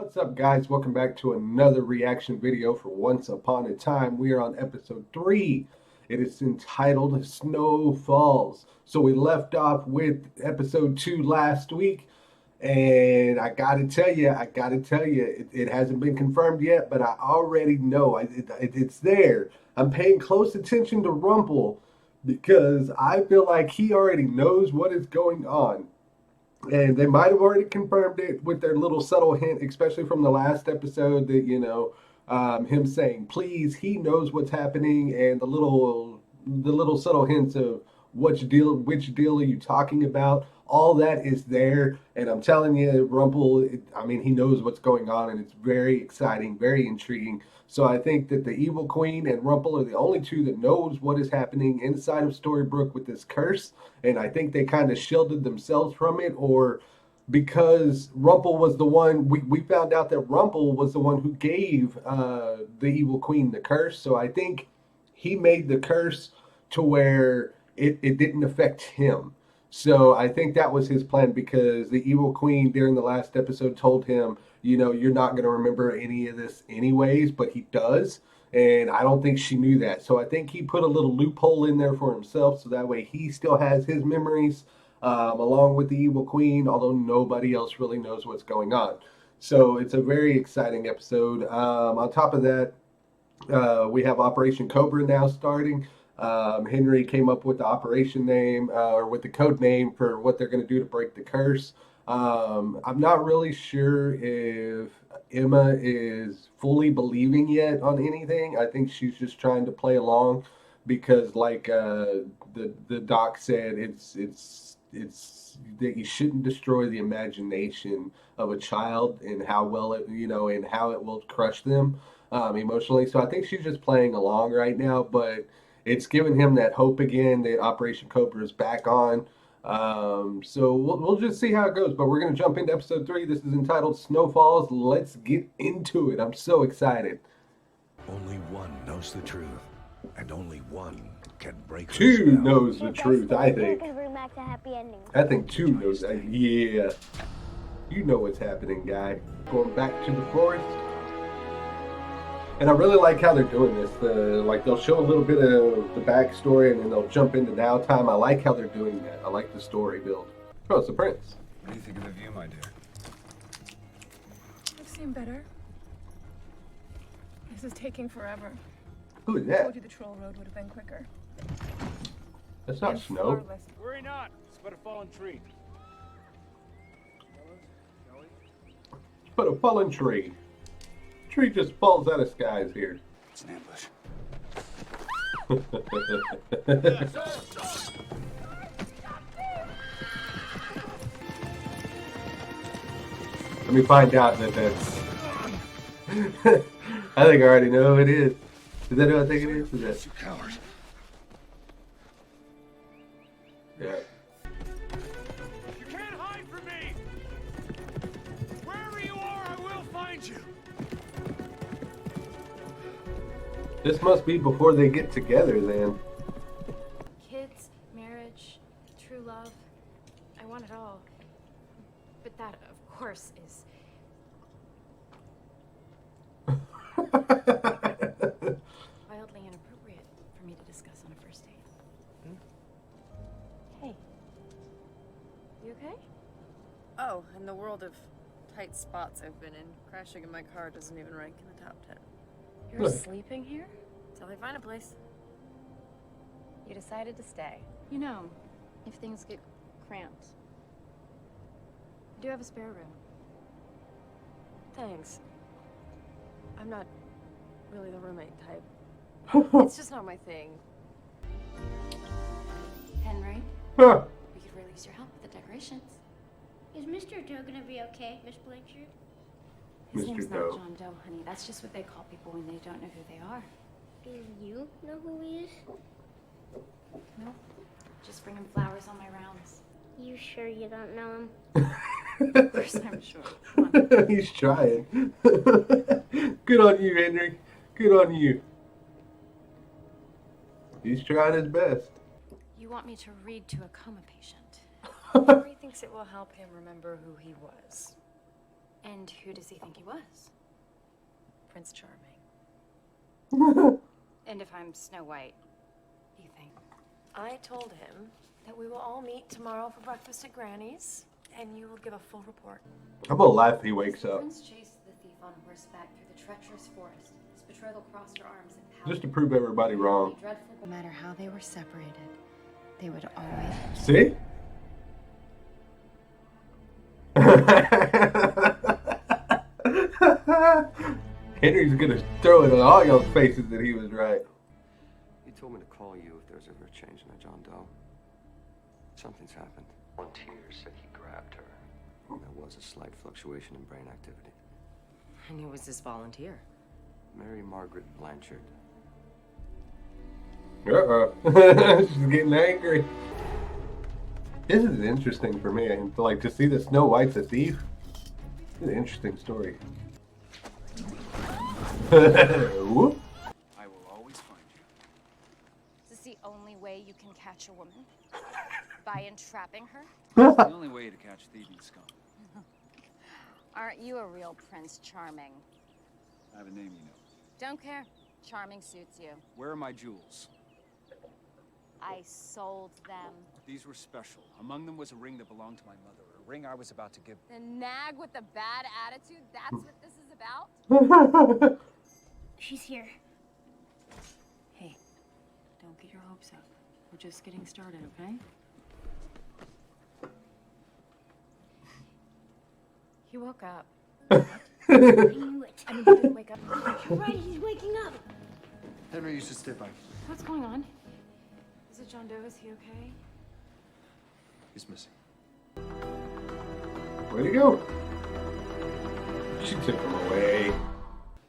What's up, guys? Welcome back to another reaction video for Once Upon a Time. We are on episode 3. It is entitled Snow Falls. So we left off with episode 2 last week, and I gotta tell you, it hasn't been confirmed yet, but I already know it's there. I'm paying close attention to Rumple because I feel like he already knows what is going on. And they might have already confirmed it with their little subtle hint, especially from the last episode that, him saying, please, he knows what's happening, and the little subtle hints of which deal are you talking about? All that is there, and I'm telling you, Rumple, he knows what's going on, and it's very exciting, very intriguing. So I think that the Evil Queen and Rumple are the only two that knows what is happening inside of Storybrooke with this curse, and I think they kind of shielded themselves from it, or because Rumple was the one, we found out that Rumple was the one who gave the Evil Queen the curse, so I think he made the curse to where it didn't affect him. So I think that was his plan because the Evil Queen during the last episode told him, you're not going to remember any of this anyways, but he does. And I don't think she knew that. So I think he put a little loophole in there for himself so that way he still has his memories along with the Evil Queen, although nobody else really knows what's going on. So it's a very exciting episode. On top of that, we have Operation Cobra now starting. Henry came up with the operation name or with the code name for what they're going to do to break the curse. I'm not really sure if Emma is fully believing yet on anything. I think she's just trying to play along because, like the doc said, it's that you shouldn't destroy the imagination of a child and how well it and how it will crush them emotionally. So I think she's just playing along right now, but it's given him that hope again that Operation Cobra is back on. So we'll just see how it goes. But we're going to jump into episode 3. This is entitled Snow Falls. Let's get into it. I'm so excited. Only one knows the truth, and only one can break the Two spell. knows the truth, I think. I think two knows that. Yeah. You know what's happening, guy. Going back to the forest. And I really like how they're doing this. Like they'll show a little bit of the backstory and then they'll jump into now time. I like how they're doing that. I like the story build. Oh, it's the prince. What do you think of the view, my dear? I've seen better. This is taking forever. Who is I that? told you the troll road would have been quicker. That's not And snow. floorless. Worry not. It's but a fallen tree. But a fallen tree. Tree just falls out of skies here. It's an ambush. Let me find out that's... I think I already know who it is. Is that who I think it is? Is that... You coward. Yeah. You can't hide from me! Wherever you are, I will find you! This must be before they get together then. Kids, marriage, true love. I want it all. But that, of course, is... wildly inappropriate for me to discuss on a first date. Hey. You okay? Oh, in the world of tight spots I've been in, crashing in my car doesn't even rank in the top 10. You're Look. sleeping here? Till I find a place. You decided to stay. You know, if things get cramped. I do have a spare room. Thanks. I'm not really the roommate type. It's just not my thing. Henry, Huh. we could really use your help with the decorations. Is Mr. Doe gonna be okay, Miss Blanchard? His Mr. name's Doe. not John Doe, honey. That's just what they call people when they don't know who they are. Do you know who he is? No, just bring him flowers on my rounds. You sure you don't know him? Of course, I'm sure. Come on. He's trying. Good on you, Henry. Good on you. He's trying his best. You want me to read to a coma patient? Henry thinks it will help him remember who he was. And who does he think he was? Prince Charming. And if I'm Snow White, you think? I told him that we will all meet tomorrow for breakfast at Granny's, and you will give a full report. I'm gonna laugh if he wakes The up. prince chased the thief on horseback through the treacherous forest. His betrothal crossed her arms and power. Just to prove everybody wrong. Dreadful. No matter how they were separated, they would always. See? Henry's gonna throw it on all y'all's faces that he was right. He told me to call you if there's ever a change in that John Doe. Something's happened. Volunteers said he grabbed her. There was a slight fluctuation in brain activity. And who was this volunteer? Mary Margaret Blanchard. Uh-oh. She's getting angry. This is interesting for me. Like, to see that Snow White's a thief. It's an interesting story. Whoop. I will always find you. Is this the only way you can catch a woman? By entrapping her? It's the only way to catch thieving scum. Aren't you a real Prince Charming? I have a name, you know. Don't care. Charming suits you. Where are my jewels? I sold them. These were special. Among them was a ring that belonged to my mother. A ring I was about to give. The nag with the bad attitude? That's what this is about? She's here. Hey, don't get your hopes up. We're just getting started, okay? He woke up. I knew it. I mean, he didn't wake up. You're right, he's waking up. Henry, you should stay by. What's going on? Is it John Doe? Is he okay? He's missing. Where'd he go? She took him away.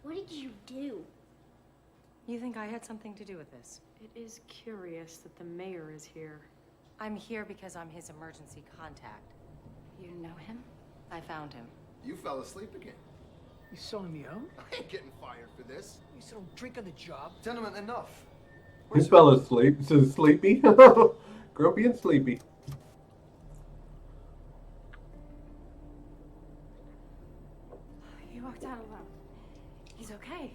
What did you do? You think I had something to do with this? It is curious that the mayor is here. I'm here because I'm his emergency contact. You know him? I found him. You fell asleep again. You selling me out? I ain't getting fired for this. You said don't drink on the job. Gentlemen, enough. He fell asleep. So sleepy. Grumpy and sleepy. He walked out alone. He's okay.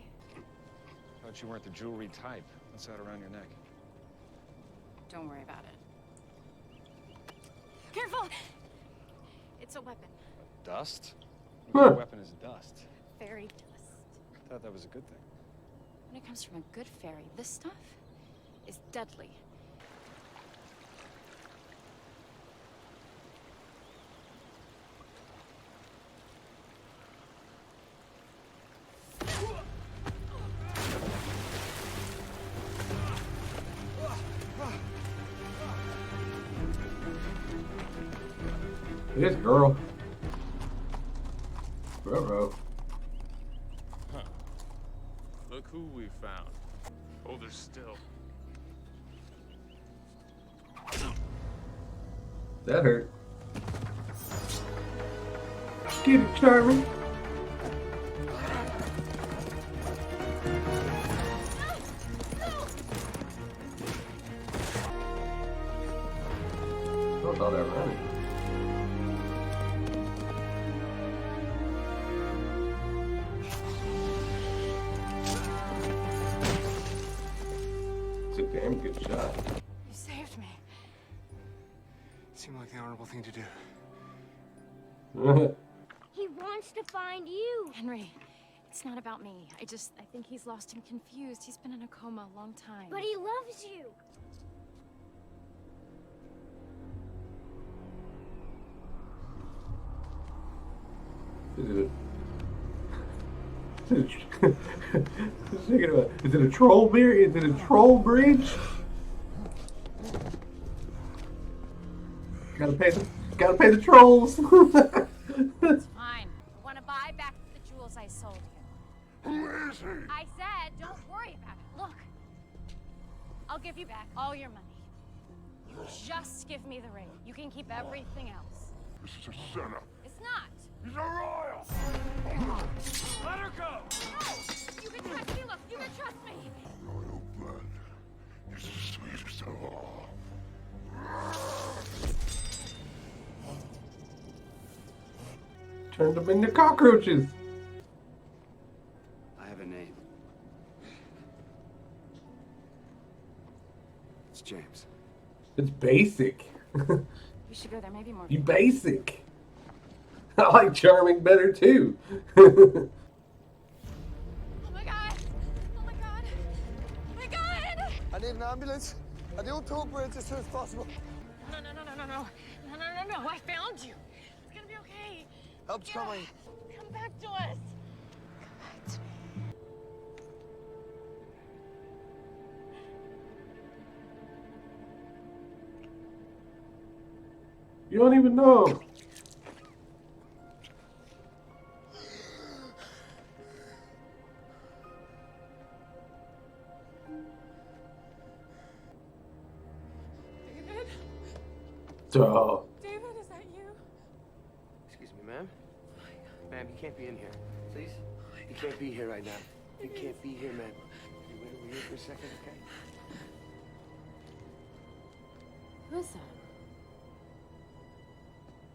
Thought you weren't the jewelry type. What's that around your neck? Don't worry about it. Careful! It's a weapon. Dust? Huh. What kind of weapon is dust? Fairy dust. I thought that was a good thing. When it comes from a good fairy, this stuff is deadly. This girl. Ruh-roh. Huh. Look who we found. Older still. That hurt. Get it, Charming. Don't all that running. It's a damn good shot. You saved me. Seemed like the honorable thing to do. He wants to find you. Henry, it's not about me. I think he's lost and confused. He's been in a coma a long time. But he loves you. Is it a troll beer? Is it a troll bridge? Gotta pay the trolls. It's fine. Want to buy back the jewels I sold you? Who is he? I said, don't worry about it. Look, I'll give you back all your money. You just give me the ring. You can keep everything else. This is a setup. It's not. He's a royal. Let her go! No! You can trust me. Look, you can trust me. Royal blood is the sweetest of all. Turned them into cockroaches. I have a name. It's James. It's basic. We should go there. Maybe more. You basic. I like Charming better too. Oh my god! Oh my god! Oh my god! I need an ambulance at the old toll bridge as soon as possible. No! I found you. It's gonna be okay. Help's coming. Come back to us. Come back to me. You don't even know. David? Duh. David, is that you? Excuse me, ma'am? Ma'am, you can't be in here. Please? You can't be here right now. You can't be here, ma'am. You wait over here for a second, okay? Who's that?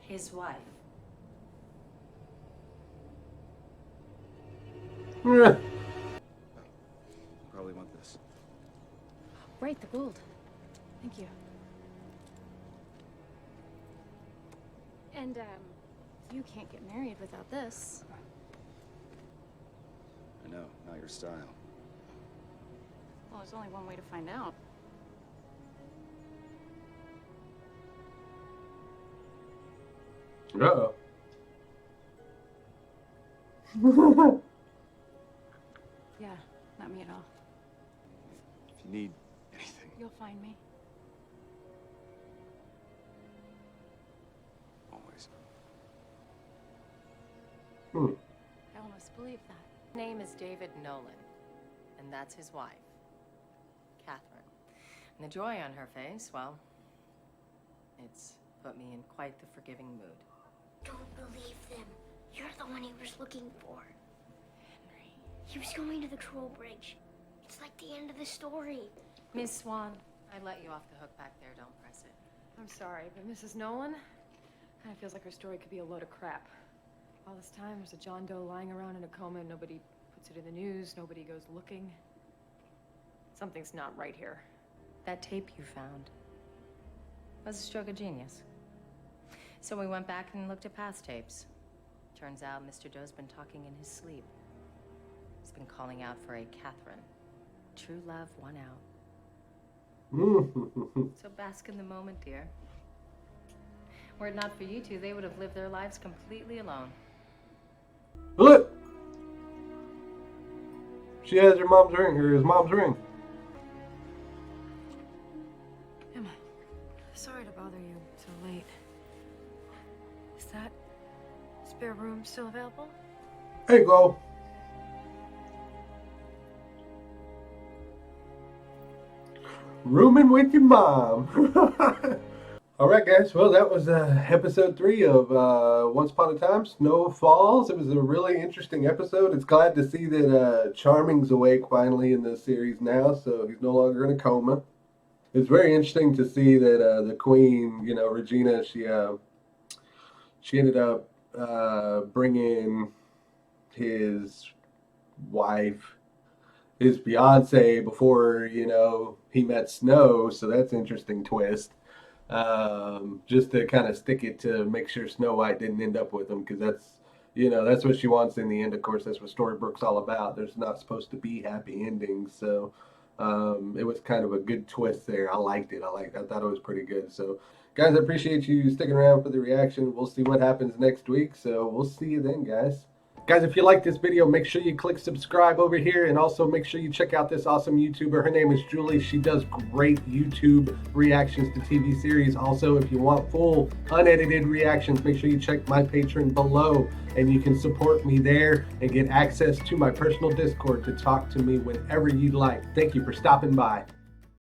His wife. Probably want this. Right, the gold. Thank you. And, you can't get married without this. I know, not your style. Well, there's only one way to find out. Uh-oh. Yeah, not me at all. If you need anything. You'll find me. Always. I almost believe that. His name is David Nolan, and that's his wife, Catherine. And the joy on her face, well, it's put me in quite the forgiving mood. Don't believe them. You're the one he was looking for. Henry. He was going to the troll bridge. It's like the end of the story. Miss Swan, I let you off the hook back there. Don't press it. I'm sorry, but Mrs. Nolan kind of feels like her story could be a load of crap. All this time, there's a John Doe lying around in a coma, and nobody puts it in the news, nobody goes looking. Something's not right here. That tape you found was a stroke of genius. So we went back and looked at past tapes. Turns out Mr. Doe's been talking in his sleep. He's been calling out for a Catherine. True love won out. So bask in the moment, dear. Were it not for you two, they would have lived their lives completely alone. Look! She has her mom's ring, or his mom's ring. Emma, sorry to bother you so late. Is that spare room still available? There you go. Rooming with your mom. Alright guys, well that was episode 3 of Once Upon a Time, Snow Falls. It was a really interesting episode. It's glad to see that Charming's awake finally in the series now, so he's no longer in a coma. It's very interesting to see that the queen, you know, Regina, she ended up bringing his wife, his fiance, before, you know, he met Snow, so that's an interesting twist. Just to kind of stick it to make sure Snow White didn't end up with him, because that's, you know, that's what she wants in the end. Of course, that's what Storybrooke's all about. There's not supposed to be happy endings, so it was kind of a good twist there. I liked it. I thought it was pretty good. So, guys, I appreciate you sticking around for the reaction. We'll see what happens next week, so we'll see you then, guys. Guys, if you like this video, make sure you click subscribe over here, and also make sure you check out this awesome YouTuber. Her name is Julie. She does great YouTube reactions to TV series. Also, if you want full unedited reactions, make sure you check my Patreon below, and you can support me there and get access to my personal Discord to talk to me whenever you'd like. Thank you for stopping by.